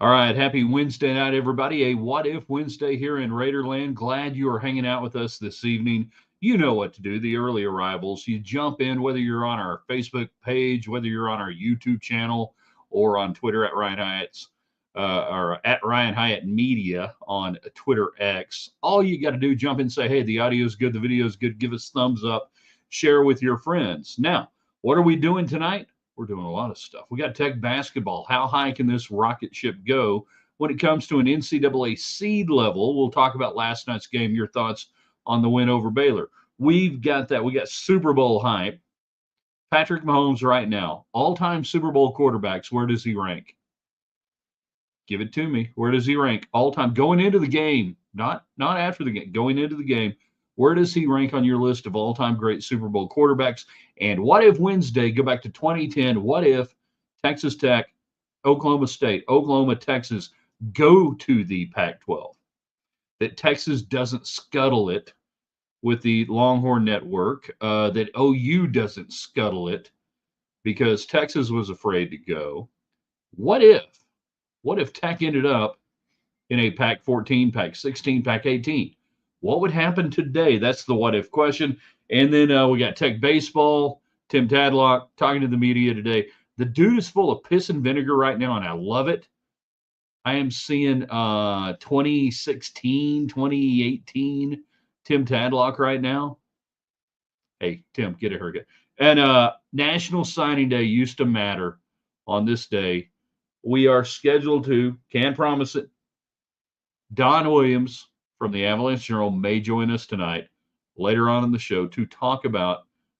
All right, happy Wednesday night, everybody. A What If Wednesday here in Raiderland. Glad you are hanging out with us this evening. You know what to do, the early arrivals. You jump in, whether you're on our Facebook page, whether you're on our YouTube channel, or on Twitter at Ryan Hyatt's, or at Ryan Hyatt Media on Twitter X. All you got to do, jump in and say, hey, the audio is good, the video is good, give us thumbs up, share with your friends. Now, what are we doing tonight? We're doing a lot of stuff. We got Tech basketball. How high can this rocket ship go when it comes to an NCAA seed level? We'll talk about last night's game, your thoughts on the win over Baylor. We've got that. We got Super Bowl hype. Patrick Mahomes right now, all-time Super Bowl quarterbacks, where does he rank? Give it to me. Where does he rank all-time going into the game? Not after the game, going into the game. Where does he rank on your list of all-time great Super Bowl quarterbacks? And what if Wednesday, go back to 2010, what if Texas Tech, Oklahoma State, Oklahoma, Texas go to the Pac-12? That Texas doesn't scuttle it with the Longhorn Network, that OU doesn't scuttle it because Texas was afraid to go. What if? What if Tech ended up in a Pac 14, Pac 16, Pac 18? What would happen today? That's the what if question. And then we got Tech baseball. Tim Tadlock talking to the media today. The dude is full of piss and vinegar right now, and I love it. I am seeing 2016, 2018 Tim Tadlock right now. Hey, Tim, get a haircut. And National Signing Day used to matter on this day. We are scheduled to, can't promise it. Don Williams from the Avalanche Journal may join us tonight, later on in the show, to talk about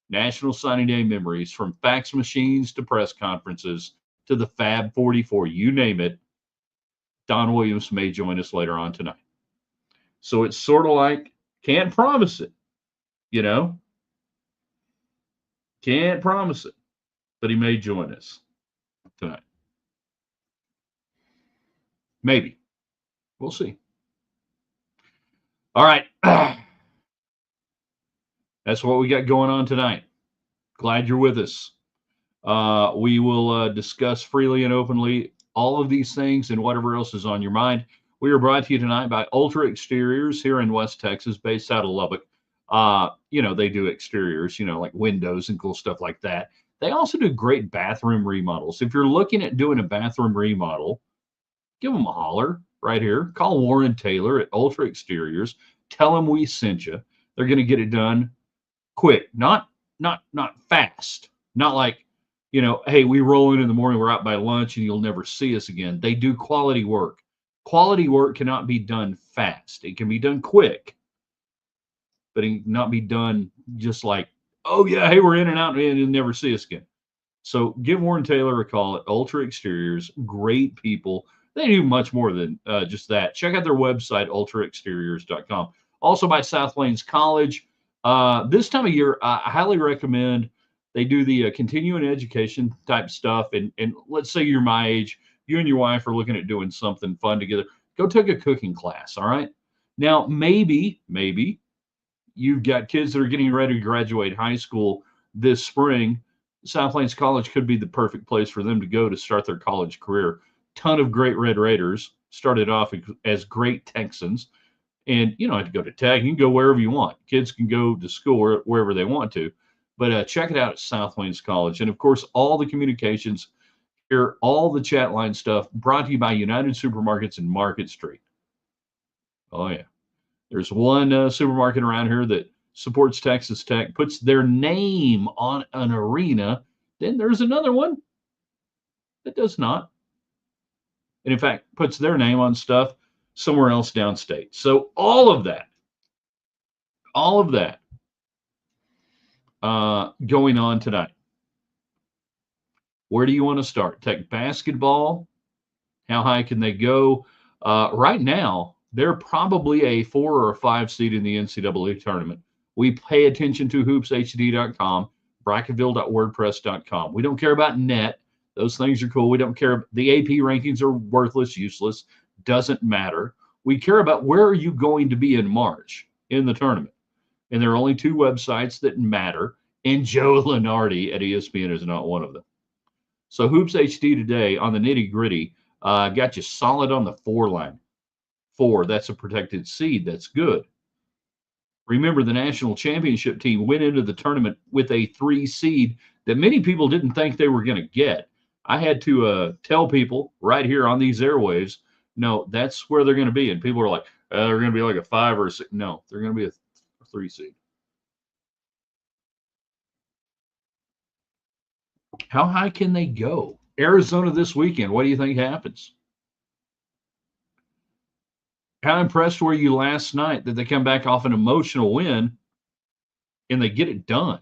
National Signing Day memories from fax machines to press conferences to the Fab 44, you name it. Don Williams may join us later on tonight. So it's sort of like, can't promise it, you know? Can't promise it, but he may join us tonight. Maybe. We'll see. All right. That's what we got going on tonight. Glad you're with us. We will discuss freely and openly all of these things and whatever else is on your mind. We are brought to you tonight by Ultra Exteriors here in West Texas, based out of Lubbock. They do exteriors, like windows and cool stuff like that. They also do great bathroom remodels. If you're looking at doing a bathroom remodel, give them a holler right here. Call Warren Taylor at Ultra Exteriors. Tell them we sent you. They're going to get it done quick, not fast. Not like, hey, we roll in the morning, we're out by lunch, and you'll never see us again. They do quality work. Quality work cannot be done fast. It can be done quick, but it cannot be done just like, oh yeah, hey, we're in and out, and you'll never see us again. So give Warren Taylor a call at Ultra Exteriors. Great people. They do much more than just that. Check out their website, ultraexteriors.com. Also by South Plains College. This time of year, I highly recommend they do the continuing education type stuff. And let's say you're my age, you and your wife are looking at doing something fun together. Go take a cooking class, all right? Now, maybe you've got kids that are getting ready to graduate high school this spring. South Plains College could be the perfect place for them to go to start their college career. Ton of great Red Raiders started off as great Texans. And you don't have to go to Tech. You can go wherever you want. Kids can go to school wherever they want to. But check it out at South Plains College. And, of course, all the communications here, all the chat line stuff brought to you by United Supermarkets in Market Street. Oh, yeah. There's one supermarket around here that supports Texas Tech, puts their name on an arena. Then there's another one that does not. And, in fact, puts their name on stuff somewhere else downstate. So all of that going on tonight. Where do you want to start? Tech basketball. How high can they go? Right now, they're probably a 4 or a 5 seed in the NCAA tournament. We pay attention to hoopshd.com, bracketville.wordpress.com. We don't care about net. Those things are cool. We don't care. The AP rankings are worthless, useless. Doesn't matter. We care about where are you going to be in March in the tournament. And there are only 2 websites that matter. And Joe Lunardi at ESPN is not one of them. So Hoops HD today on the nitty gritty. Got you solid on the 4 line. 4, that's a protected seed. That's good. Remember, the national championship team went into the tournament with a 3 seed that many people didn't think they were going to get. I had to tell people right here on these airwaves, no, that's where they're going to be. And people are like, they're going to be like a 5 or a 6. No, they're going to be a 3 seed. How high can they go? Arizona this weekend, what do you think happens? How impressed were you last night that they come back off an emotional win and they get it done?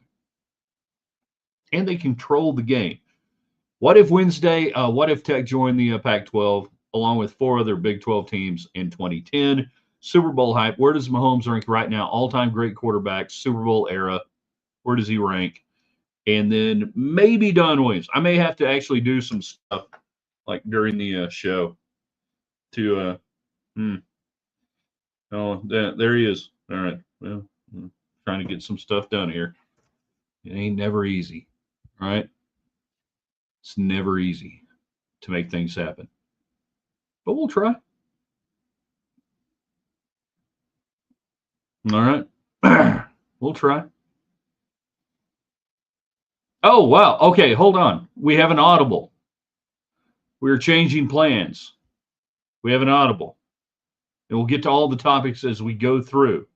And they control the game. What if Wednesday, what if Tech joined the Pac-12 along with 4 other Big 12 teams in 2010? Super Bowl hype. Where does Mahomes rank right now? All-time great quarterback, Super Bowl era. Where does he rank? And then maybe Don Williams. I may have to actually do some stuff like during the show to oh, there he is. All right. Well, trying to get some stuff done here. It ain't never easy. All right. It's never easy to make things happen. But we'll try. All right. We'll try. Oh, wow. Okay, hold on. We have an audible. We're changing plans. We have an audible. And we'll get to all the topics as we go through.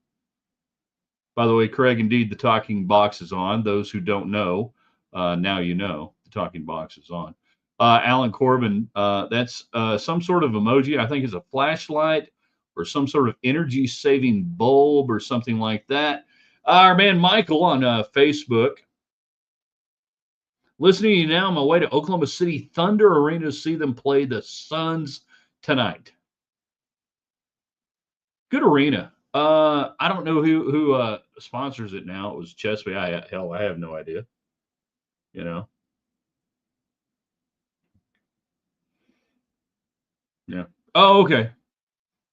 By the way, Craig, indeed, the talking box is on. Those who don't know, now you know the talking box is on. Alan Corbin, that's some sort of emoji. I think it's a flashlight or some sort of energy-saving bulb or something like that. Our man Michael on Facebook. Listening to you now on my way to Oklahoma City Thunder Arena to see them play the Suns tonight. Good arena. I don't know who sponsors it now. It was Chesapeake. I have no idea. You know. Yeah. Oh, okay.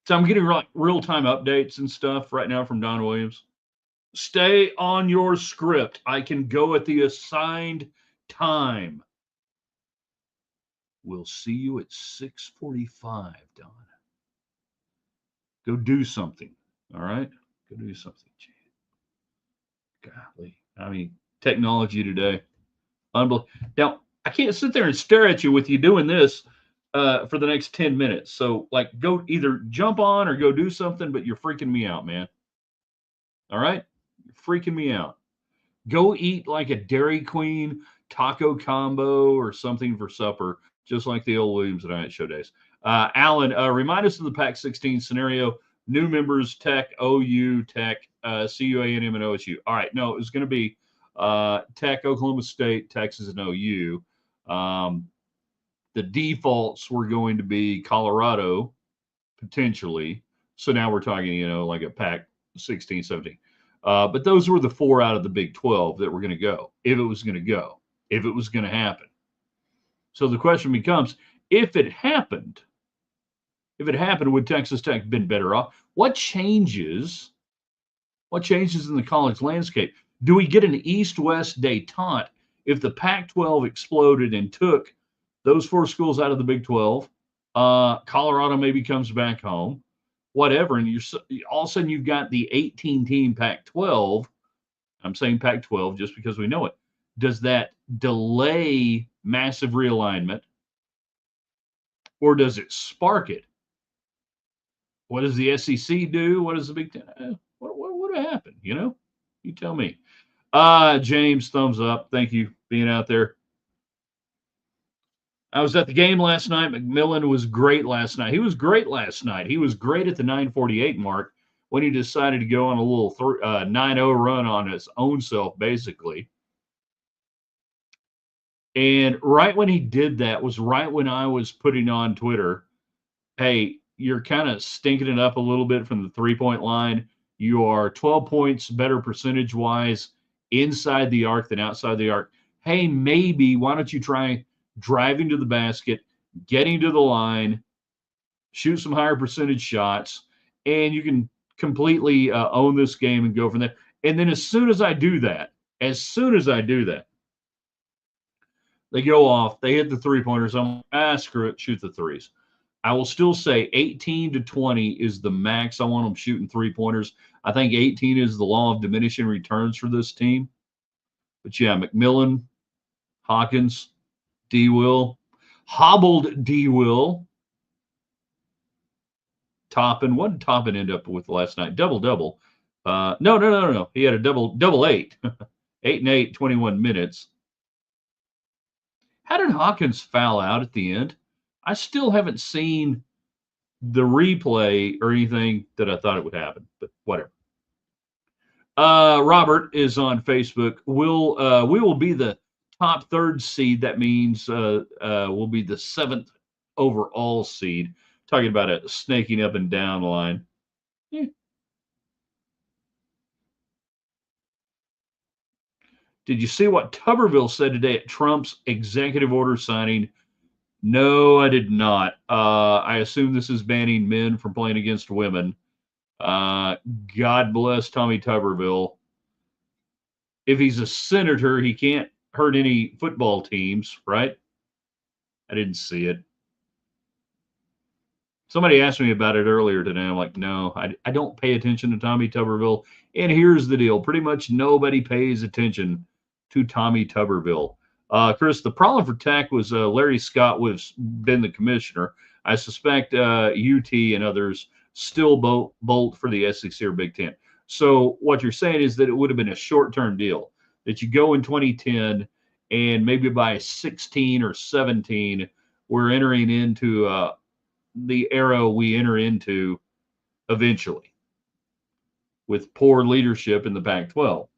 So I'm getting real-time updates and stuff right now from Don Williams. Stay on your script. I can go at the assigned time. We'll see you at 6:45, Don. Go do something. All right? Go do something. Golly. I mean, technology today. Unbelievable. Now, I can't sit there and stare at you with you doing this for the next 10 minutes. So, like, go either jump on or go do something, but you're freaking me out, man. All right? You're freaking me out. Go eat like a Dairy Queen taco combo or something for supper, just like the old Williams and I at show days. Alan, remind us of the Pac-16 scenario. New members, Tech, OU, Tech, CU, A&M, and OSU. All right, no, it was going to be Tech, Oklahoma State, Texas, and OU. The defaults were going to be Colorado, potentially. So now we're talking, like a Pac-16, 17. But those were the 4 out of the Big 12 that were going to go, if it was going to go, if it was going to happen. So the question becomes, if it happened, would Texas Tech been better off? What changes in the college landscape? Do we get an East-West détente if the Pac-12 exploded and took those 4 schools out of the Big 12? Colorado maybe comes back home, whatever, and all of a sudden you've got the 18-team Pac-12. I'm saying Pac-12 just because we know it. Does that delay massive realignment, or does it spark it? What does the SEC do? What does the Big Ten? What would have happened? You tell me. James, thumbs up. Thank you being out there. I was at the game last night. McMillan was great last night. He was great last night. He was great at the 9:48 mark when he decided to go on a little 9-0 run on his own self, basically. And right when he did that was right when I was putting on Twitter, hey, you're kind of stinking it up a little bit from the 3-point line. You are 12 points better percentage-wise inside the arc than outside the arc. Hey, maybe why don't you try driving to the basket, getting to the line, shoot some higher percentage shots, and you can completely own this game and go from there. And then as soon as I do that, they go off, they hit the 3-pointers. I'm like, screw it, shoot the threes. I will still say 18 to 20 is the max I want them shooting 3-pointers. I think 18 is the law of diminishing returns for this team. But yeah, McMillan, Hawkins, D. Will, hobbled D. Will, Toppin. What did Toppin end up with last night? Double. No. He had a double eight. 8 and 8, 21 minutes. How did Hawkins foul out at the end? I still haven't seen the replay or anything that I thought it would happen, but whatever. Robert is on Facebook. We will be the top third seed. That means we'll be the 7th overall seed. Talking about a snaking up and down line. Yeah. Did you see what Tuberville said today at Trump's executive order signing? No, I did not. I assume this is banning men from playing against women. God bless Tommy Tuberville. If he's a senator, he can't hurt any football teams, right? I didn't see it. Somebody asked me about it earlier today. I'm like, no, I don't pay attention to Tommy Tuberville. And here's the deal. Pretty much nobody pays attention to Tommy Tuberville. Chris, the problem for Tech was Larry Scott would have been the commissioner. I suspect UT and others still bolt for the SEC or Big Ten. So what you're saying is that it would have been a short-term deal, that you go in 2010 and maybe by 16 or 17, we're entering into the era we enter into eventually with poor leadership in the Pac-12.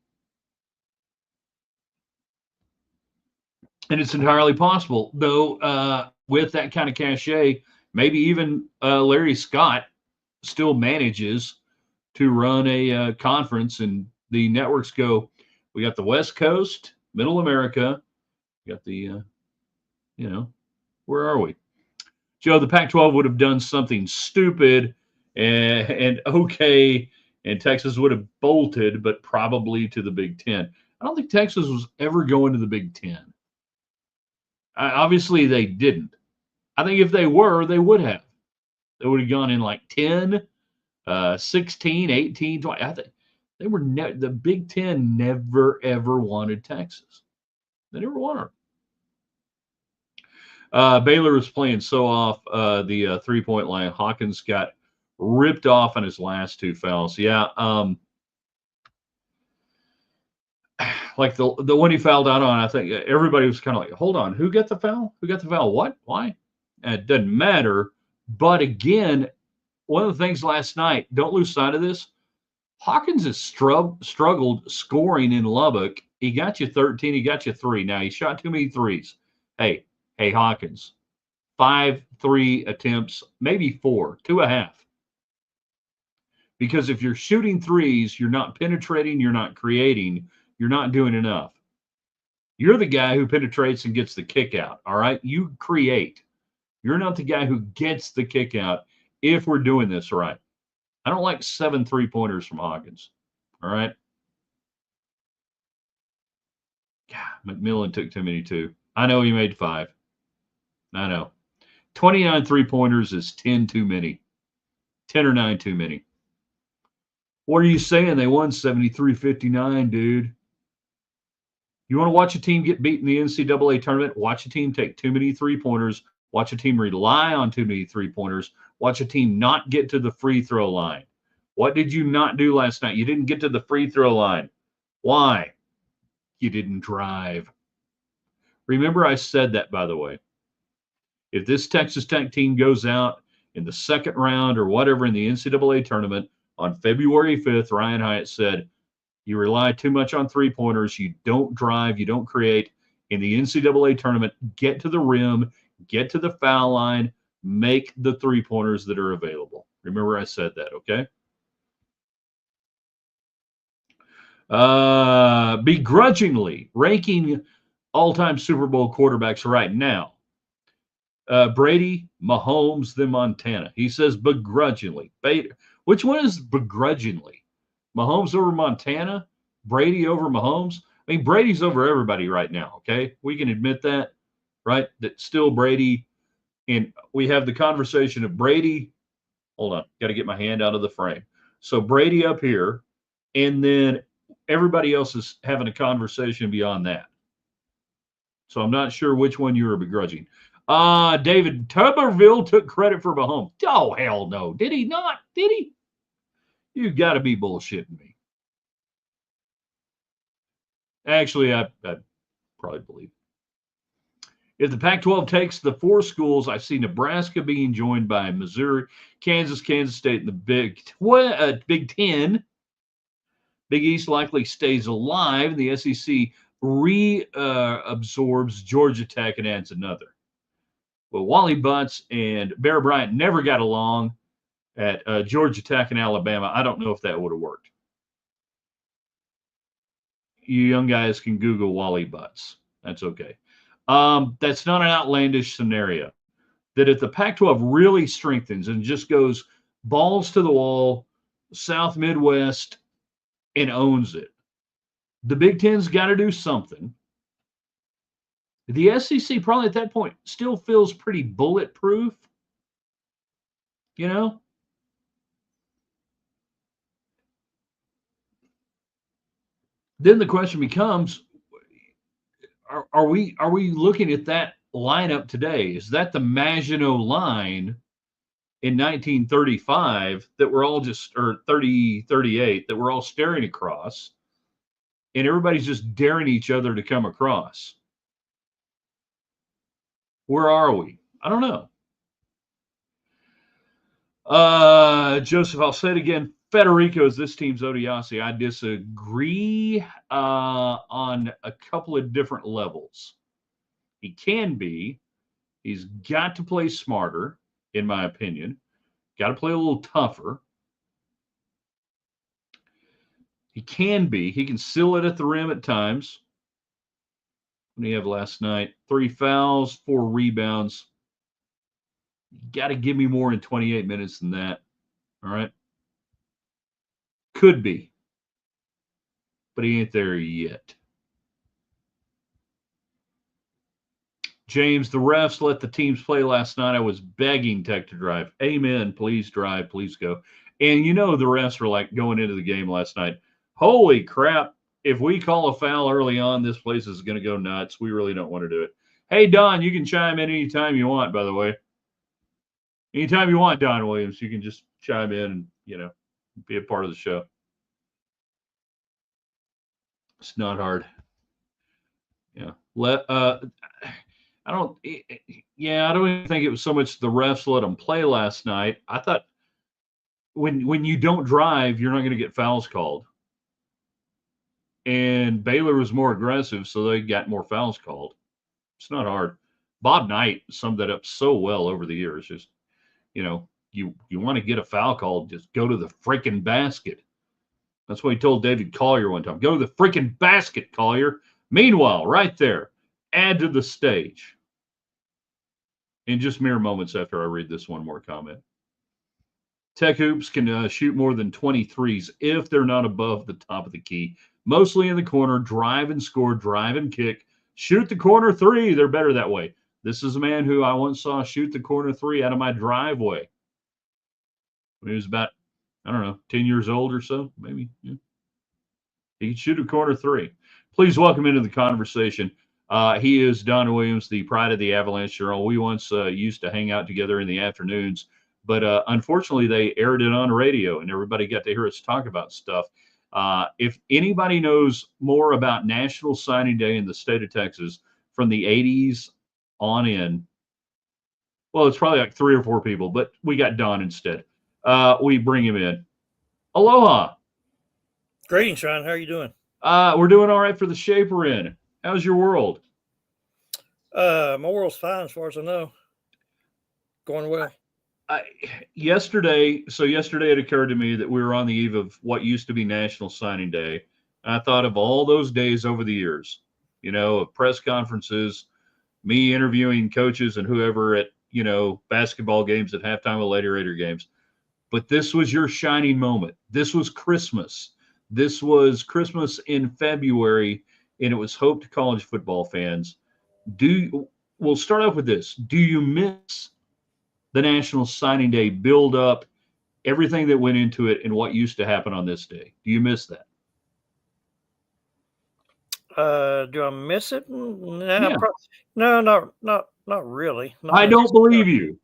And it's entirely possible, though, with that kind of cachet, maybe even Larry Scott still manages to run a conference, and the networks go, we got the West Coast, Middle America, we got the, where are we? Joe, the Pac-12 would have done something stupid and okay, and Texas would have bolted, but probably to the Big Ten. I don't think Texas was ever going to the Big Ten. Obviously, they didn't. I think if they were, they would have. They would have gone in like 10, 16, 18, 20. I think they were the Big Ten never, ever wanted Texas. They never wanted them. Baylor was playing so off the three-point line. Hawkins got ripped off on his last 2 fouls. Yeah. Like the one he fouled out on, I think everybody was kind of like, hold on, who got the foul? Who got the foul? What? Why? And it doesn't matter. But again, one of the things last night, don't lose sight of this. Hawkins has struggled scoring in Lubbock. He got you 13. He got you 3. Now, he shot too many threes. Hey, Hawkins, 5 3 attempts, maybe 4, 2.5. Because if you're shooting threes, you're not penetrating, you're not creating, you're not doing enough. You're the guy who penetrates and gets the kick out, all right? You create. You're not the guy who gets the kick out if we're doing this right. I don't like 7 3-pointers from Hawkins, all right? God, McMillan took too many too. I know he made 5. I know. 29 3-pointers is 10 too many. 10 or 9 too many. What are you saying? They won 73-59, dude. You want to watch a team get beat in the NCAA tournament? Watch a team take too many 3-pointers. Watch a team rely on too many 3-pointers. Watch a team not get to the free throw line. What did you not do last night? You didn't get to the free throw line. Why? You didn't drive. Remember I said that, by the way. If this Texas Tech team goes out in the second round or whatever in the NCAA tournament on February 5th, Ryan Hyatt said, you rely too much on 3-pointers. You don't drive. You don't create. In the NCAA tournament, get to the rim, get to the foul line, make the 3-pointers that are available. Remember I said that, okay? Begrudgingly ranking all-time Super Bowl quarterbacks right now. Brady, Mahomes, then Montana. He says begrudgingly. Which one is begrudgingly? Mahomes over Montana? Brady over Mahomes? I mean, Brady's over everybody right now, okay? We can admit that, right? That still Brady And we have the conversation of Brady. Hold on, got to get my hand out of the frame. So Brady up here, and then everybody else is having a conversation beyond that. So I'm not sure which one you were begrudging. David Tuberville took credit for Mahomes. Oh, hell no. Did he not? Did he? You got to be bullshitting me. Actually, I probably believe. If the Pac-12 takes the four schools, I see Nebraska being joined by Missouri, Kansas, Kansas State, and the Big Ten. Big East likely stays alive, and the SEC reabsorbs Georgia Tech and adds another. Well, Wally Butts and Bear Bryant never got along at Georgia Tech and Alabama. I don't know if that would have worked. You young guys can Google Wally Butts. That's okay. That's not an outlandish scenario. That if the Pac-12 really strengthens and just goes balls to the wall, South Midwest, and owns it, the Big Ten's got to do something. The SEC probably at that point still feels pretty bulletproof, you know? Then the question becomes, are we looking at that lineup today? Is that the Maginot line in 1935 that we're all just, or 38, that we're all staring across, and everybody's just daring each other to come across? Where are we? I don't know. Joseph, I'll say it again. Federico is this team's Odiasi. I disagree on a couple of different levels. He can be. He's got to play smarter, in my opinion. Got to play a little tougher. He can be. He can seal it at the rim at times. What do you have last night? 3 fouls, 4 rebounds. You got to give me more in 28 minutes than that. All right. Could be. But he ain't there yet. James, the refs let the teams play last night. I was begging Tech to drive. Amen. Please drive. Please go. And you know the refs were like going into the game last night. Holy crap. If we call a foul early on, this place is going to go nuts. We really don't want to do it. Hey, Don, you can chime in anytime you want, by the way. Anytime you want, Don Williams, you can just chime in and, be a part of the show. It's not hard. Yeah. I don't even think it was so much the refs let them play last night. I thought when you don't drive, you're not going to get fouls called. And Baylor was more aggressive, so they got more fouls called. It's not hard. Bob Knight summed that up so well over the years. Just, you want to get a foul called, just go to the freaking basket. That's what he told David Collier one time. Go to the freaking basket, Collier. Meanwhile, right there, add to the stage. In just mere moments after I read this one more comment. Tech Hoops can shoot more than 23s if they're not above the top of the key. Mostly in the corner, drive and score, drive and kick. Shoot the corner 3. They're better that way. This is a man who I once saw shoot the corner 3 out of my driveway. When he was about, 10 years old or so, maybe. Yeah. He could shoot a corner 3. Please welcome into the conversation. He is Don Williams, the pride of the Avalanche Journal. We once used to hang out together in the afternoons, but unfortunately they aired it on radio and everybody got to hear us talk about stuff. If anybody knows more about National Signing Day in the state of Texas from the 80s on in, well, it's probably like 3 or 4 people, but we got Don instead. We bring him in. Aloha. Greetings, Sean. How are you doing? We're doing all right for the shape we're in. How's your world? My world's fine as far as I know. Going well. Yesterday it occurred to me that we were on the eve of what used to be National Signing Day. And I thought of all those days over the years, of press conferences, me interviewing coaches and whoever at, basketball games at halftime of later Raider games. But this was your shining moment. This was Christmas. This was Christmas in February, and it was hope to college football fans. We'll start off with this. Do you miss the National Signing Day build up, everything that went into it, and what used to happen on this day? Do you miss that? Do I miss it? Yeah. No, not really. Not I don't necessarily. believe you.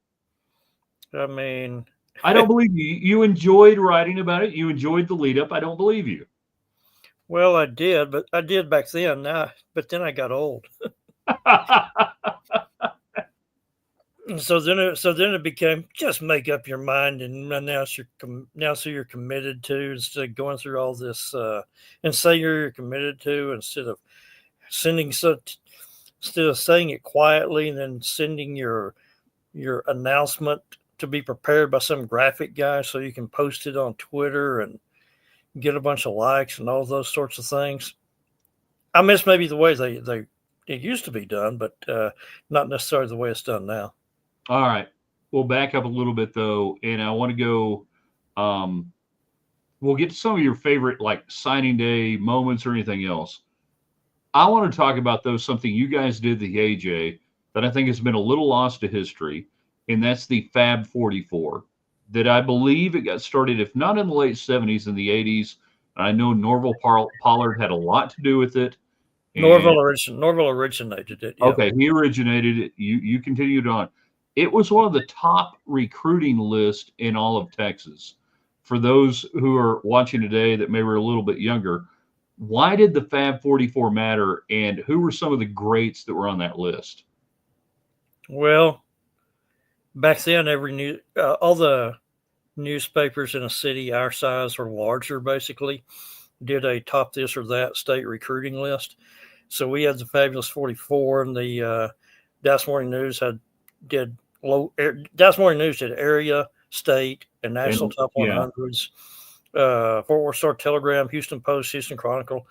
I mean, I don't believe you. You enjoyed writing about it. You enjoyed the lead up. I don't believe you. well, I did, but I did back then. But then I got old. So then it became just make up your mind and announce you're committed to, instead of going through all this and say you're committed to, sending such instead of saying it quietly and then sending your announcement to be prepared by some graphic guy so you can post it on Twitter and get a bunch of likes and all those sorts of things. I miss maybe the way they it used to be done, but not necessarily the way it's done now. All right. We'll back up a little bit though, and I want to go. Um, we'll get to some of your favorite like signing day moments or anything else. I want to talk about though something you guys did the AJ that I think has been a little lost to history, and that's the Fab 44. That I believe it got started, if not in the late 70s, in the 80s. I know Norval Pollard had a lot to do with it. And Norville originated it. Yeah. okay, he originated it. You continued on. It was one of the top recruiting lists in all of Texas. For those who are watching today that maybe were a little bit younger, why did the Fab 44 matter, and who were some of the greats that were on that list? Well, back then, all the newspapers in a city our size or larger basically did a top this or that state recruiting list. So we had the Fabulous 44, and the Dallas Morning News did Dallas Morning News did area, state, and national And top yeah, 100s. Fort Worth Star Telegram, Houston Post, Houston Chronicle,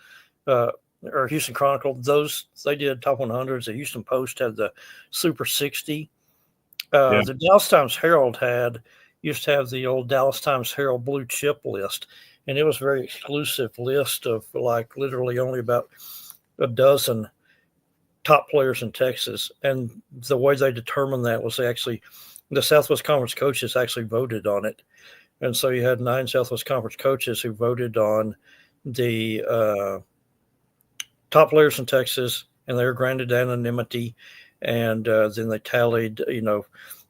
or Houston Chronicle. Those they did top 100s. The Houston Post had the Super 60. yeah. The Dallas Times Herald used to have the old Dallas Times Herald blue chip list, and it was a very exclusive list of like literally only about a dozen top players in Texas. And the way they determined that was the Southwest Conference coaches actually voted on it. And so you had 9 Southwest Conference coaches who voted on the top players in Texas, and they were granted anonymity. And then they tallied,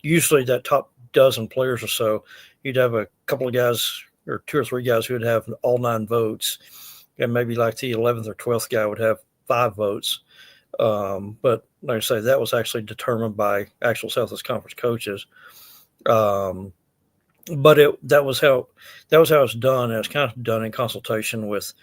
usually that top dozen players or so, you'd have a couple of guys or 2 or 3 guys who would have all 9 votes. And maybe like the 11th or 12th guy would have 5 votes. But like I say, that was actually determined by actual Southwest Conference coaches. But that was how it's done. And it's kind of done in consultation with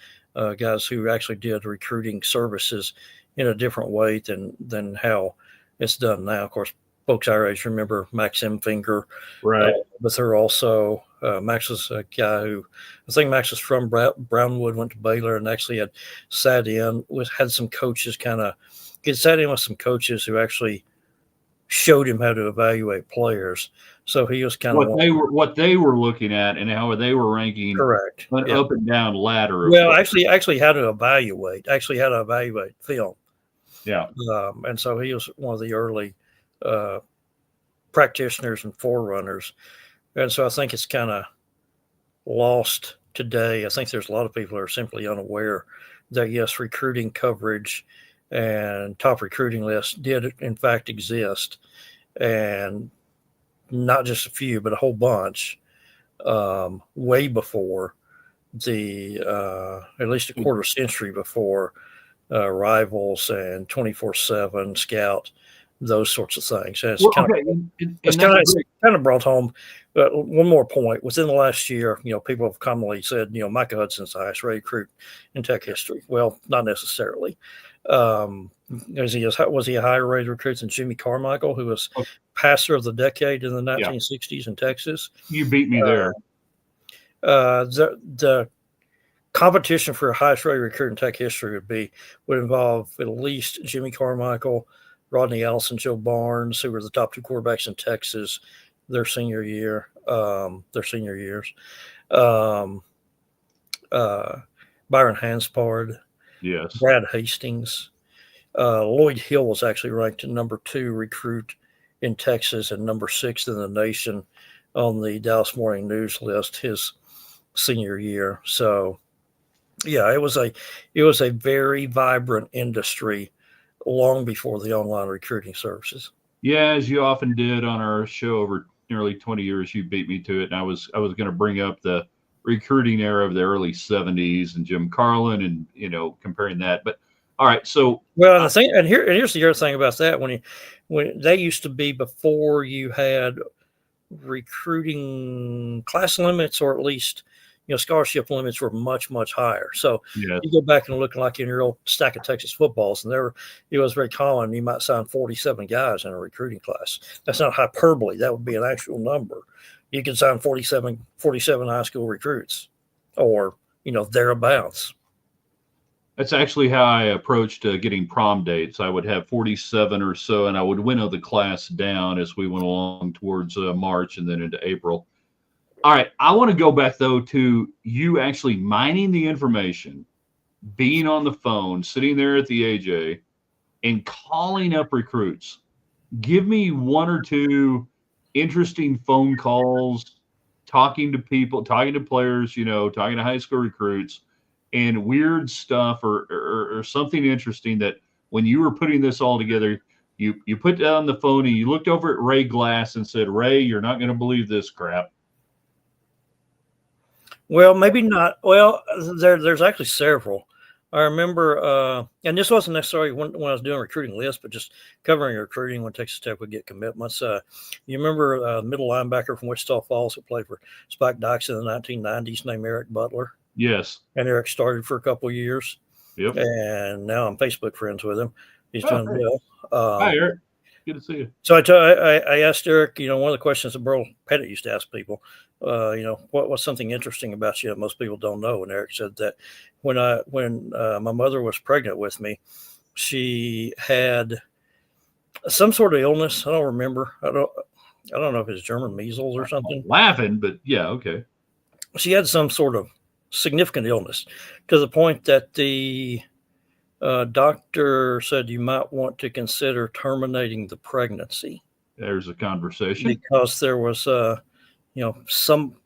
guys who actually did recruiting services in a different way than how it's done now. Of course, folks our age remember Max M. Finger, Right. but there also Max was a guy who I think Max was from Brownwood, went to Baylor, and actually had sat in had some coaches sat in with some coaches who actually showed him how to evaluate players. So he was kind of What they were looking at and how they were ranking correct. an Yeah. up and down ladder of Well, players. actually how to evaluate film. Yeah. And so he was one of the early practitioners and forerunners. And so I think it's kind of lost today. I think there's a lot of people who are simply unaware that, yes, recruiting coverage and top recruiting lists did in fact exist, and not just a few, but a whole bunch, way before at least a quarter century before Rivals and 24/7 Scout, those sorts of things. And Well, okay, and that's great. kind of brought home one more point. Within the last year, people have commonly said, Micah Hudson's the highest rated recruit in Tech history. Well, not necessarily. Was he a higher rated recruit than Jimmy Carmichael, who was passer of the decade in the 1960s in Texas? You beat me there. The competition for highest rated recruit in Tech history would involve at least Jimmy Carmichael, Rodney Allison, Joe Barnes, who were the top 2 quarterbacks in Texas their senior years. Byron Hanspard, Yes. Brad Hastings. Lloyd Hill was actually ranked number 2 recruit in Texas and number 6 in the nation on the Dallas Morning News list his senior year. So yeah, it was a very vibrant industry long before the online recruiting services. Yeah, as you often did on our show over nearly 20 years, you beat me to it. And I was going to bring up the recruiting era of the early 70s and Jim Carlin and, comparing that. But all right, so Well, and the thing, and here's the other thing about that: when they used to be before you had recruiting class limits, or at least scholarship limits were much higher. So yeah, you go back and look like in your old stack of Texas footballs, and it was very common. You might sign 47 guys in a recruiting class. That's not hyperbole. That would be an actual number. You could sign 47 high school recruits, or thereabouts. that's actually how I approached getting prom dates. I would have 47 or so, and I would winnow the class down as we went along towards March and then into April. All right, I want to go back though to you actually mining the information, being on the phone, sitting there at the AJ, and calling up recruits. Give me one or two interesting phone calls, talking to people, talking to players, talking to high school recruits, and weird stuff or something interesting that when you were putting this all together, you put down the phone and you looked over at Ray Glass and said, Ray, you're not going to believe this crap. Well, maybe not. Well, there's actually several. I remember, and this wasn't necessarily when I was doing recruiting lists, but just covering recruiting when Texas Tech would get commitments. You remember middle linebacker from Wichita Falls who played for Spike Dykes in the 1990s named Eric Butler? Yes. And Eric started for a couple of years. Yep. And now I'm Facebook friends with him. He's doing well. Hi, Eric. Good to see you. So I asked Eric, one of the questions that Burl Pettit used to ask people, what's something interesting about you that most people don't know? And Eric said that when my mother was pregnant with me, she had some sort of illness. I don't remember. I don't know if it's German measles or something. I'm laughing, but yeah, okay. She had some sort of significant illness to the point that the doctor said you might want to consider terminating the pregnancy. There's a conversation. Because there was, some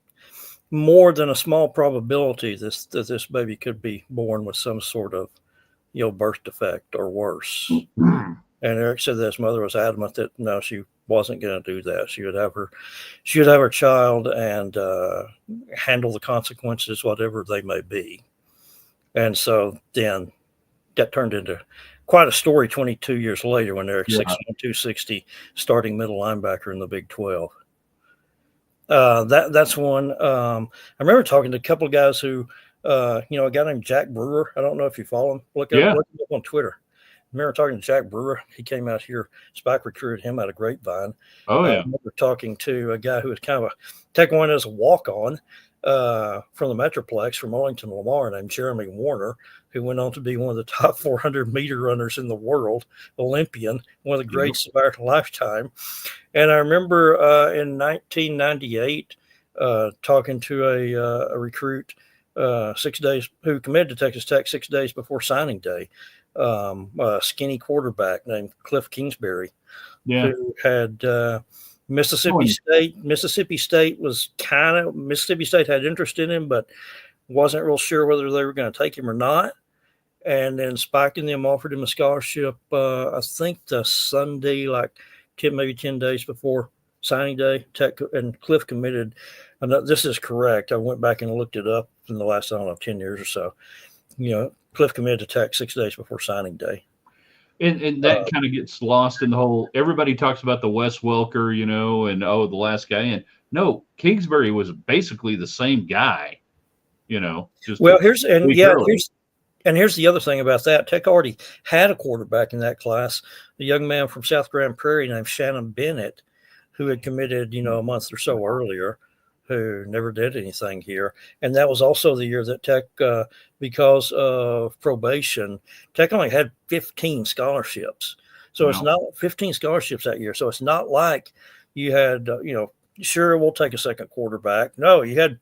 more than a small probability that this baby could be born with some sort of, birth defect or worse. And Eric said that his mother was adamant that no, she wasn't going to do that. She would have her child and handle the consequences, whatever they may be. And so then that turned into quite a story 22 years later when Eric's 6'1", 260, starting middle linebacker in the Big 12. That's one. I remember talking to a couple of guys who, a guy named Jack Brewer. I don't know if you follow him. Look him up on Twitter. I remember talking to Jack Brewer. He came out here. Spike recruited him out of Grapevine. Oh, yeah. I remember talking to a guy who was kind of taking one as a walk-on from the Metroplex from Arlington Lamar named Jeremy Warner, who went on to be one of the top 400 meter runners in the world, Olympian, one of the greats of our lifetime. And I remember in 1998 talking to a recruit 6 days who committed to Texas Tech 6 days before signing day, a skinny quarterback named Cliff Kingsbury, who had Mississippi State. Mississippi State had interest in him, but wasn't real sure whether they were going to take him or not. And then Spike and them offered him a scholarship, I think the Sunday, maybe 10 days before signing day. Tech and Cliff committed. This is correct. I went back and looked it up in the last, 10 years or so. Cliff committed to Tech 6 days before signing day. And that kind of gets lost in the whole, everybody talks about the Wes Welker, and the last guy in. No, Kingsbury was basically the same guy, here's the other thing about that. Tech already had a quarterback in that class, a young man from South Grand Prairie named Shannon Bennett, who had committed, a month or so earlier, who never did anything here. And that was also the year that Tech, because of probation, Tech only had 15 scholarships. So it's not 15 scholarships that year. So it's not like you had, sure, we'll take a second quarterback. No, you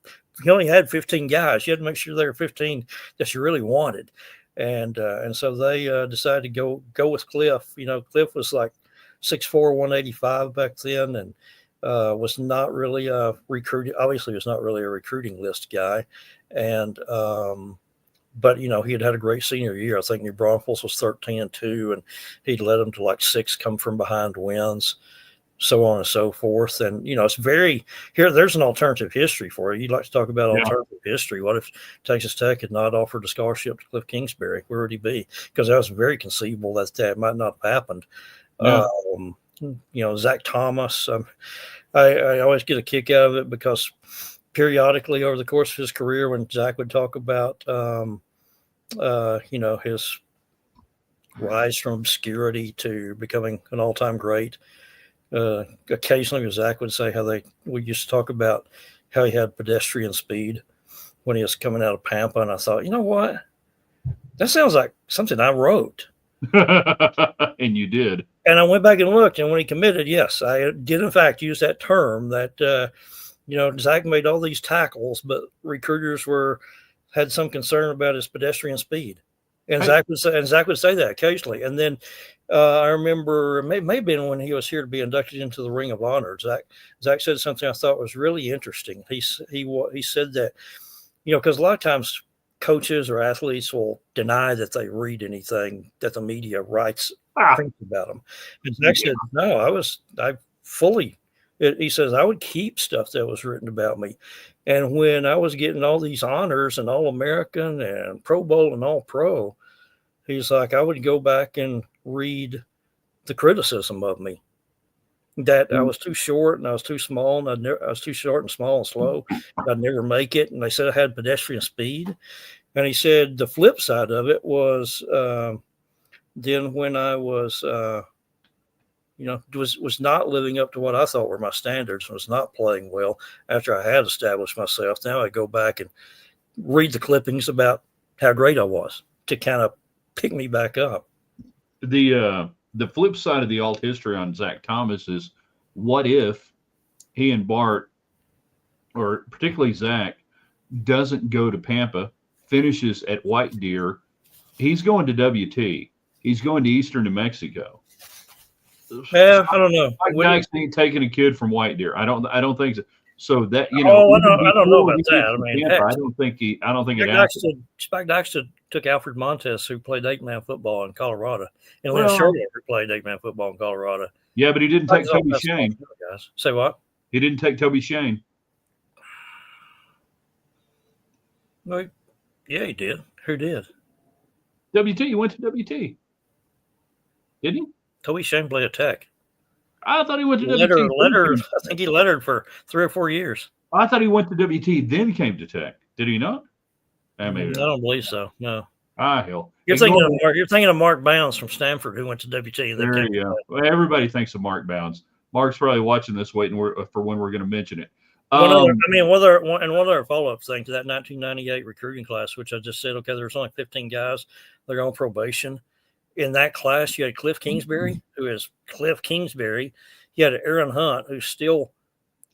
only had 15 guys. You had to make sure there were 15 that you really wanted. And so they decided to go with Cliff. Cliff was like 6'4", 185 back then, and was not really a recruiting. Obviously, was not really a recruiting list guy, and but he had a great senior year. I think New Braunfels was 13-2, and he'd led them to like 6 come from behind wins, so on and so forth. And it's very here. There's an alternative history for you. You'd like to talk about alternative history? What if Texas Tech had not offered a scholarship to Cliff Kingsbury? Where would he be? Because that was very conceivable that might not have happened. Yeah. Zach Thomas. I always get a kick out of it because periodically over the course of his career, when Zach would talk about, his rise from obscurity to becoming an all-time great, occasionally Zach would say we used to talk about how he had pedestrian speed when he was coming out of Pampa. And I thought, you know what? That sounds like something I wrote. And you did. And I went back and looked, and when he committed, yes, I did in fact use that term that, Zach made all these tackles, but recruiters had some concern about his pedestrian speed. And Zach would say that occasionally. And then I remember it may have been when he was here to be inducted into the Ring of Honor. Zach said something I thought was really interesting. He said that, because a lot of times coaches or athletes will deny that they read anything that the media writes things about them. And Zach said, no, he says, I would keep stuff that was written about me. And when I was getting all these honors and All-American and Pro Bowl and All-Pro, he's like, I would go back and read the criticism of me that I was too short and I was too small and I was too short and small and slow. I'd never make it. And they said I had pedestrian speed. And he said the flip side of it was then when I was was not living up to what I thought were my standards, was not playing well after I had established myself. Now I go back and read the clippings about how great I was to kind of pick me back up. The flip side of the alt history on Zach Thomas is, what if he and Bart, or particularly Zach, doesn't go to Pampa, finishes at White Deer? He's going to WT. He's going to Eastern New Mexico. Yeah, I don't know. Mike ain't taking a kid from White Deer. I don't think so. So that I don't know about that. I mean, Pampa, I don't think it happened. Spike Dykstra took Alfred Montez, who played 8-man football in Colorado, and Lynn Shirley played 8-man football in Colorado. Yeah, but he didn't take Toby Shane. Say what? He didn't take Toby Shane. Well, yeah, he did. Who did? WT. He went to WT. Didn't he? Toby Shane played at Tech. I thought he went to WT. I think he lettered for 3 or 4 years. I thought he went to WT, then came to Tech. Did he not? Maybe I don't believe so. No. Hell. You're thinking of Mark Bounds from Stanford, who went to WT. There you go. Well, everybody thinks of Mark Bounds. Mark's probably watching this, waiting for when we're going to mention it. One other follow-up thing to that 1998 recruiting class, which I just said, okay, there's only 15 guys. They're on probation. In that class, you had Cliff Kingsbury, who is Cliff Kingsbury. You had Aaron Hunt, who's still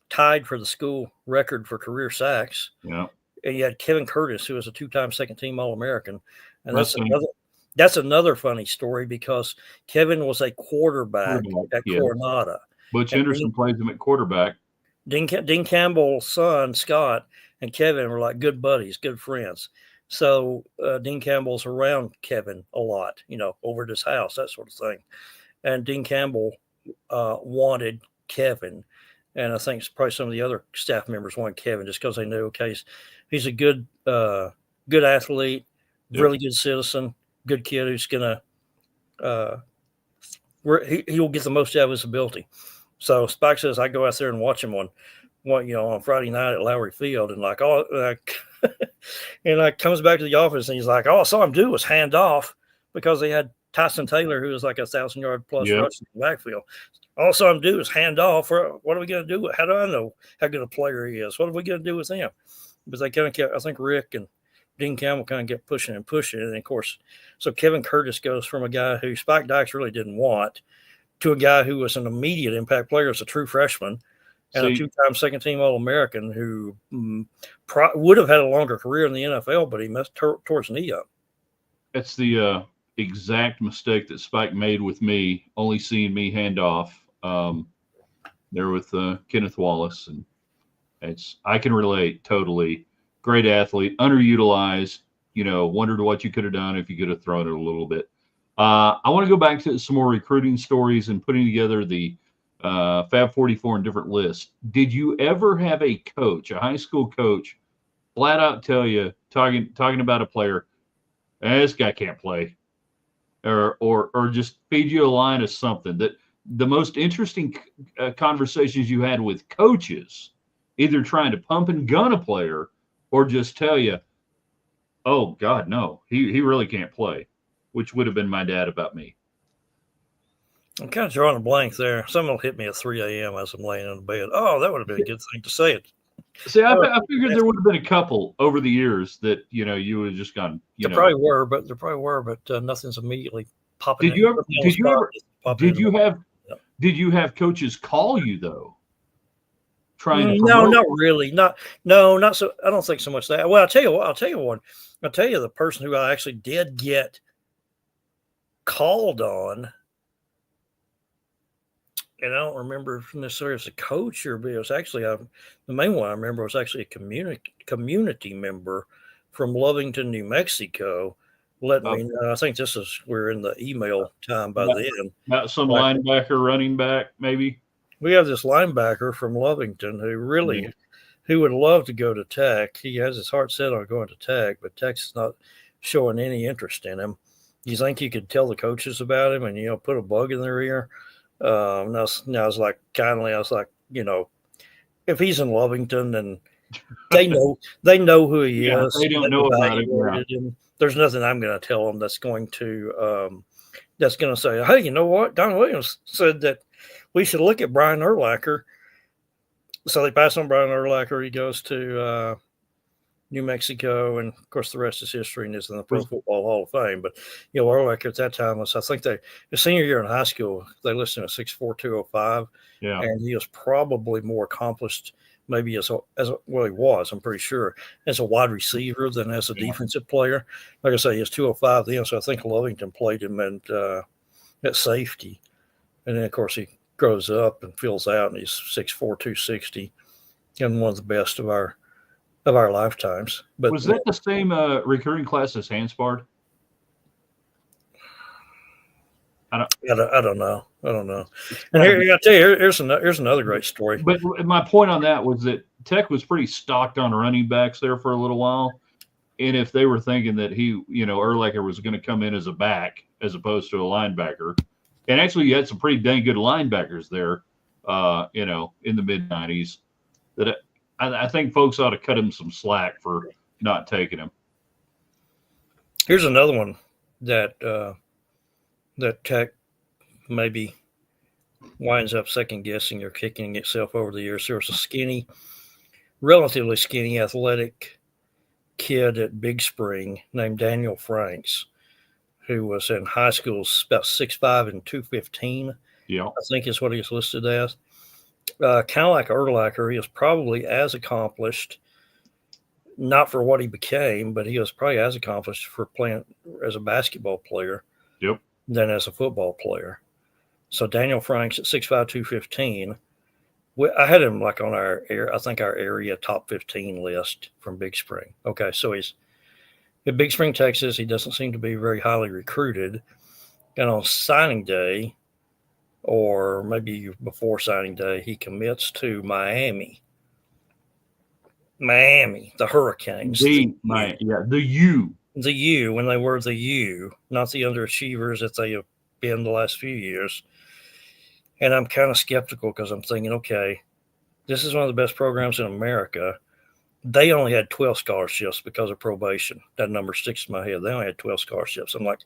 tied for the school record for career sacks. Yeah. And you had Kevin Curtis, who was a 2-time second-team All-American. And that's another funny story because Kevin was a quarterback at Coronado. Butch Henderson plays him at quarterback. Dean Campbell's son, Scott, and Kevin were like good buddies, good friends. So Dean Campbell's around Kevin a lot, over at his house, that sort of thing. And Dean Campbell wanted Kevin. And I think probably some of the other staff members wanted Kevin just because they knew, okay, he's a good athlete, really good citizen, good kid who's going to he'll get the most out of his ability. So Spike says I go out there and watch him on Friday night at Lowry Field, and and comes back to the office and he's like, all I saw him do was hand off because they had Tyson Taylor, who was like 1,000-yard plus rush in the backfield. All I saw him do is hand off. What are we going to do? How do I know how good a player he is? What are we going to do with him? But they kind of kept, I think Rick and Dean Campbell kind of kept pushing. And of course, so Kevin Curtis goes from a guy who Spike Dykes really didn't want to a guy who was an immediate impact player as a true freshman and a 2-time second-team All-American who would have had a longer career in the NFL, but he tore his knee up. It's the exact mistake that Spike made with me, only seeing me hand off there with Kenneth Wallace, and I can relate totally. Great athlete, underutilized. Wondered what you could have done if you could have thrown it a little bit. I want to go back to some more recruiting stories and putting together the Fab 44 and different lists. Did you ever have a coach, a high school coach, flat out tell you, talking about a player, this guy can't play, or just feed you a line of something? That the most interesting conversations you had with coaches, either trying to pump and gun a player or just tell you, oh God, no, he really can't play, which would have been my dad about me. I'm kind of drawing a blank there. Someone will hit me at 3 a.m. as I'm laying in bed. Oh, that would have been a good thing to say it. See, I figured there would have been a couple over the years that you would have just gone. There probably were, but nothing's immediately popping. Did you have coaches call you though? No, not really. Not so. I don't think so much that. Well, I'll tell you one. I'll tell you the person who I actually did get called on. And I don't remember necessarily as a coach, but it was actually the main one I remember was actually a community member from Lovington, New Mexico. Let me know. I think we're in the email time by then. Not some linebacker, running back, maybe. We have this linebacker from Lovington who would love to go to Tech. He has his heart set on going to Tech, but Tech's not showing any interest in him. You think you could tell the coaches about him and put a bug in their ear? Now I was like, if he's in Lovington and they know who he is, they don't know about it. There's nothing I'm going to tell them that's going to say, hey, you know what? Don Williams said that we should look at Brian Urlacher. So they pass on Brian Urlacher. He goes to New Mexico, and of course the rest is history and is in the Pro Football Hall of Fame. But Urlacher at that time was, I think his senior year in high school, they listed him at 6'4", 205. Yeah, and he was probably more accomplished, maybe as well he was, I'm pretty sure, as a wide receiver than as a defensive player. Like I say, he was 205 then, so I think Lovington played him at safety, and then of course he grows up and fills out, and he's 6'4", 260, and one of the best of our lifetimes. But was that the same recruiting class as Hanspard? I don't know. And here, I'll tell you, here's another great story. But my point on that was that Tech was pretty stocked on running backs there for a little while, and if they were thinking that Urlacher was going to come in as a back as opposed to a linebacker, and actually you had some pretty dang good linebackers there, in the mid-90s, that I think folks ought to cut him some slack for not taking him. Here's another one that Tech maybe winds up second guessing or kicking itself over the years. There was a relatively skinny, athletic kid at Big Spring named Daniel Franks, who was in high school about 6'5" and 215. Yeah, I think is what he was listed as. Kind of like Urlacher, he was probably as accomplished, not for what he became, but he was probably as accomplished for playing as a basketball player than as a football player. So Daniel Franks at 6'5", 215. I had him like on our area top 15 list from Big Spring. Okay, so he's at Big Spring, Texas. He doesn't seem to be very highly recruited. And on signing day, or maybe before signing day, he commits to Miami, the Hurricanes. The U, when they were the U, not the underachievers that they have been the last few years. And I'm kind of skeptical because I'm thinking, okay, this is one of the best programs in America. They only had 12 scholarships because of probation. That number sticks in my head. They only had 12 scholarships. I'm like,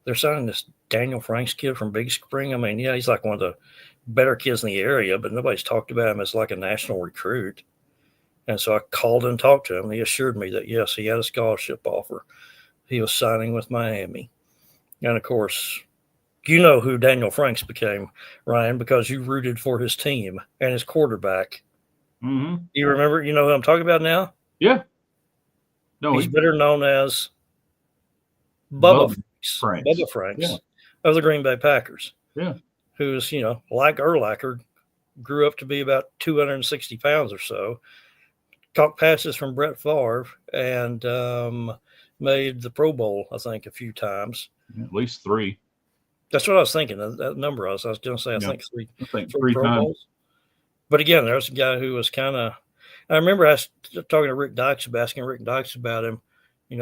they're signing this Daniel Franks kid from Big Spring. I mean, yeah, he's like one of the better kids in the area, but nobody's talked about him as like a national recruit. And so I called and talked to him. And he assured me that, yes, he had a scholarship offer. He was signing with Miami. And, of course, you know who Daniel Franks became, Ryan, because you rooted for his team and his quarterback. Mm-hmm. You remember, you know who I'm talking about now? Yeah. No, he's better known as Bubba Franks. Bubba Franks Yeah. of the Green Bay Packers. Yeah. Who's, like Urlacher, grew up to be about 260 pounds or so, caught passes from Brett Favre, and made the Pro Bowl, I think, a few times. At least 3. That's what I was thinking. That number I was going to say, I think three three Pro times. Bowls. But again, there's a guy who was kind of. I remember talking to Rick Dykes, asking Rick Dykes about him,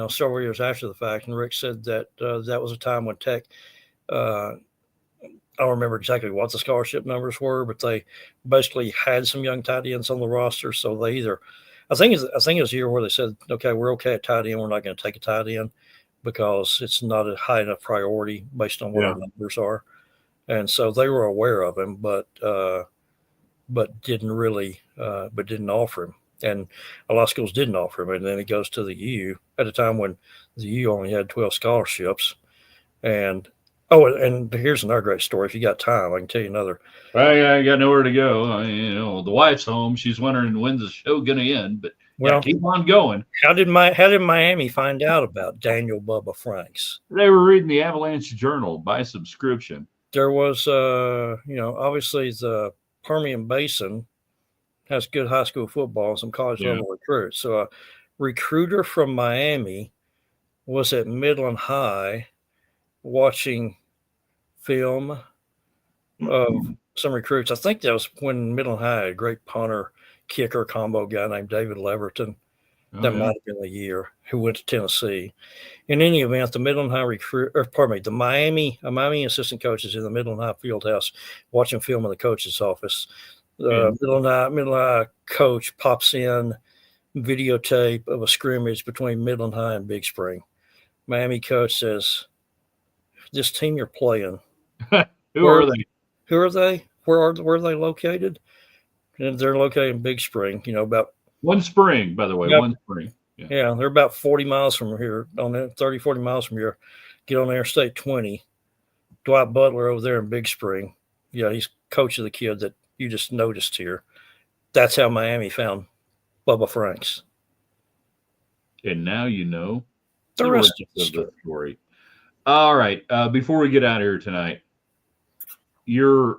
several years after the fact, and Rick said that that was a time when Tech. I don't remember exactly what the scholarship numbers were, but they basically had some young tight ends on the roster. So they either, I think it was a year where they said, okay, we're okay at tight end. We're not going to take a tight end because it's not a high enough priority based on what our numbers are. And so they were aware of him, but didn't offer him. And a lot of schools didn't offer him. And then he goes to the U at a time when the U only had 12 scholarships. And here's another great story. If you got time, I can tell you another. I got nowhere to go. The wife's home. She's wondering when's the show going to end. But keep on going. How did Miami find out about Daniel Bubba Franks? They were reading the Avalanche Journal by subscription. There was, obviously the Permian Basin has good high school football and some college level recruits. So a recruiter from Miami was at Midland High watching film of some recruits. I think that was when Midland High had a great punter, kicker combo guy named David Leverton. Might have been the year, who went to Tennessee. In any event, the Midland High the Miami assistant coaches in the Midland High field house watching film in the coach's office. The Midland High coach pops in videotape of a scrimmage between Midland High and Big Spring. Miami coach says, "This team you're playing, Who are they? Who are they? Where are they located?" And they're located in Big Spring. About One Spring, by the way. One Spring. Yeah, they're about 40 miles from here. 40 miles from here. Get on Interstate 20. Dwight Butler over there in Big Spring. Yeah, he's coach of the kid that you just noticed here. That's how Miami found Bubba Franks. And now you know the rest of the story. All right. Before we get out of here tonight, your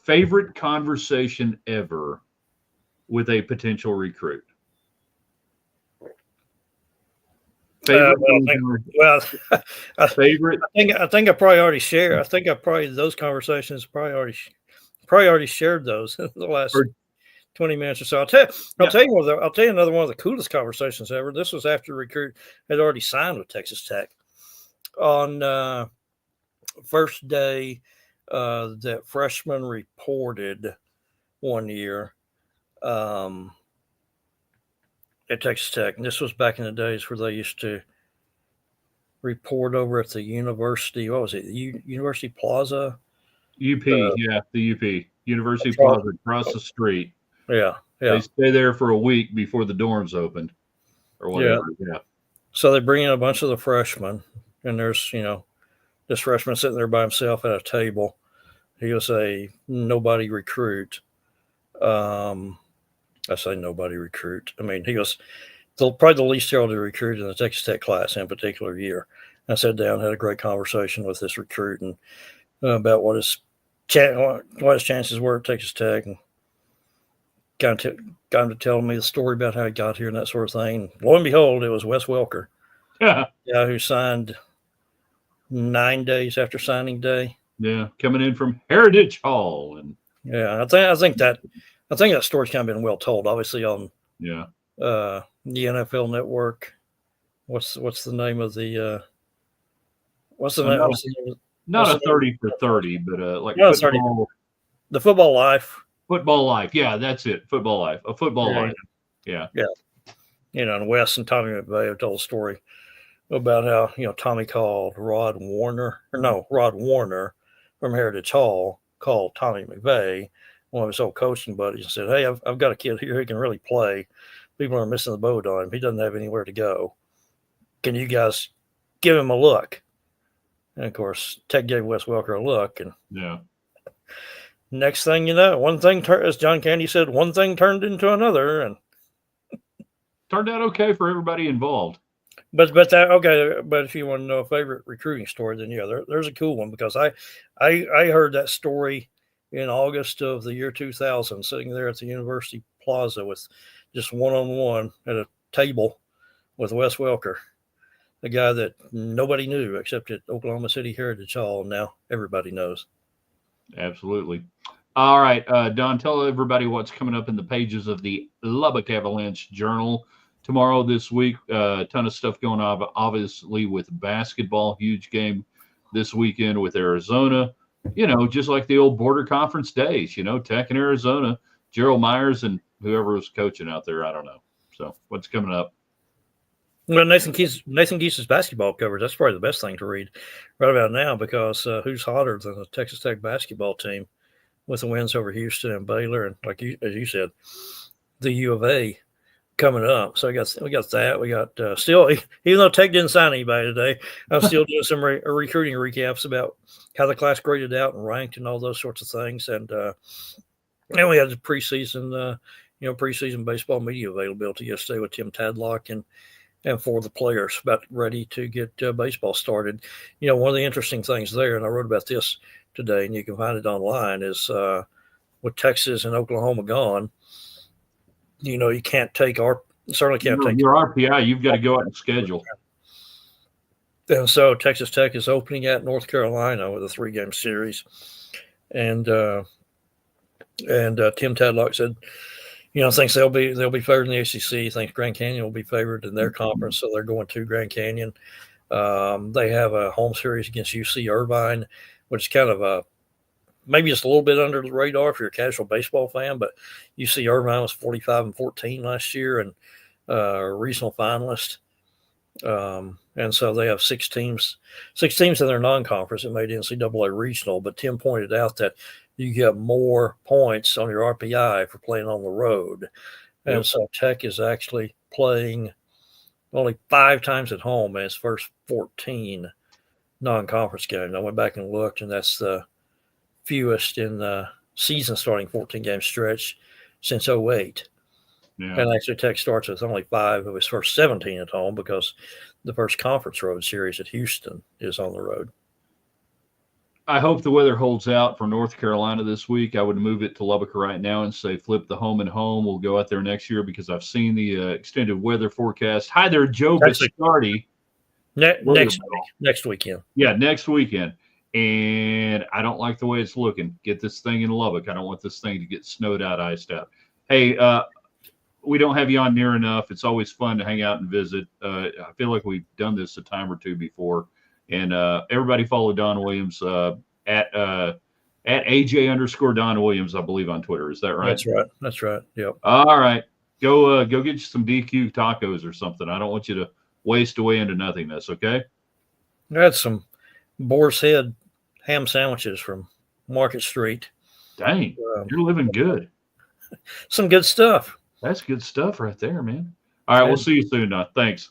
favorite conversation ever with a potential recruit? Favorite? Favorite? I think I probably already shared. I think those conversations probably already shared those in the last 20 minutes or so. I'll tell you another one of the coolest conversations ever. This was after the recruit had already signed with Texas Tech. On first day that freshman reported one year at Texas Tech, and this was back in the days where they used to report over at the university. What was it? University Plaza? UP, the UP. University Plaza across the street. Yeah. They stay there for a week before the dorms opened or whatever. Yeah. So they bring in a bunch of the freshmen, and there's, this freshman sitting there by himself at a table. He was a nobody recruit. I say nobody recruit. I mean, he was probably the least heralded recruit in the Texas Tech class in a particular year. I sat down, had a great conversation with this recruit and about what his chances were at Texas Tech, and got him to tell me the story about how he got here and that sort of thing. Lo and behold, it was Wes Welker, who signed 9 days after signing day. Yeah, coming in from Heritage Hall, and I think that story's kind of been well told. Obviously on the NFL Network. What's the name of the? What's the name? Not a 30 for 30, but like football. The Football Life. Football Life, yeah, that's it. Football Life, a football life. Yeah. And Wes and Tommy McVeigh have told a story about how Tommy called Rod Warner from Heritage Hall, called Tommy McVeigh, one of his old coaching buddies, and said, "Hey, I've got a kid here who can really play. People are missing the boat on him. He doesn't have anywhere to go. Can you guys give him a look?" And of course, Tech gave Wes Welker a look, and next thing you know, one thing as John Candy said, one thing turned into another, and turned out okay for everybody involved. But that okay. But if you want to know a favorite recruiting story, then yeah, there's a cool one because I heard that story in August of the year 2000, sitting there at the University Plaza with just one on one at a table with Wes Welker, a guy that nobody knew except at Oklahoma City Heritage Hall. Now everybody knows. Absolutely. All right, Don, tell everybody what's coming up in the pages of the Lubbock Avalanche Journal tomorrow, this week. A ton of stuff going on, obviously, with basketball. Huge game this weekend with Arizona. Just like the old border conference days, Tech and Arizona, Gerald Myers and whoever was coaching out there. I don't know. So, what's coming up? Well, Nathan Geese's basketball coverage, that's probably the best thing to read right about now because who's hotter than the Texas Tech basketball team with the wins over Houston and Baylor and, as you said, the U of A coming up. So we got that. We got still, even though Tech didn't sign anybody today, I'm still doing some recruiting recaps about how the class graded out and ranked and all those sorts of things. And we had the preseason, preseason baseball media availability yesterday with Tim Tadlock and for the players about ready to get baseball started. One of the interesting things there, and I wrote about this today, and you can find it online, is with Texas and Oklahoma gone, you can't take certainly can't take your RPI. You've got to go out and schedule. And so Texas Tech is opening at North Carolina with a 3-game series, and Tim Tadlock said, thinks they'll be favored in the ACC. Thinks Grand Canyon will be favored in their conference, so they're going to Grand Canyon. They have a home series against UC Irvine, which is kind of maybe just a little bit under the radar if you're a casual baseball fan. But UC Irvine was 45-14 last year and regional finalist. And so they have 6 teams in their non-conference that made NCAA regional. But Tim pointed out that you get more points on your RPI for playing on the road. And Yep. so Tech is actually playing only 5 times at home in its first 14 non-conference games. I went back and looked, and that's the fewest in the season starting 14-game stretch since 2008. Yeah. And actually Tech starts with only 5 of his first 17 at home because the first conference road series at Houston is on the road. I hope the weather holds out for North Carolina this week. I would move it to Lubbock right now and say flip the home and home. We'll go out there next year because I've seen the extended weather forecast. Hi there, Joe Biscardi. Next weekend. Yeah, next weekend. And I don't like the way it's looking. Get this thing in Lubbock. I don't want this thing to get snowed out, iced out. Hey, we don't have you on near enough. It's always fun to hang out and visit. I feel like we've done this a time or two before. And everybody follow Don Williams at AJ _Don Williams, I believe, on Twitter. Is that right? That's right. Yep. All right. Go get you some DQ tacos or something. I don't want you to waste away into nothingness, okay? I had some Boar's Head ham sandwiches from Market Street. Dang, you're living good. Some good stuff. That's good stuff right there, man. All right, we'll see you soon, Don. Thanks.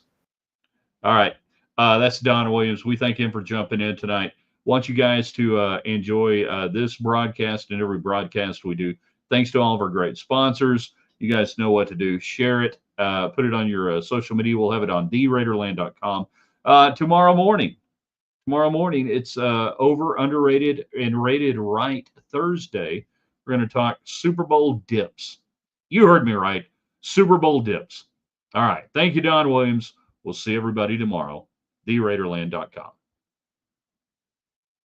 All right. That's Don Williams. We thank him for jumping in tonight. Want you guys to enjoy this broadcast and every broadcast we do. Thanks to all of our great sponsors. You guys know what to do. Share it. Put it on your social media. We'll have it on theraiderland.com. Tomorrow morning, it's over, underrated, and rated right Thursday. We're going to talk Super Bowl dips. You heard me right. Super Bowl dips. All right. Thank you, Don Williams. We'll see everybody tomorrow. theraiderland.com.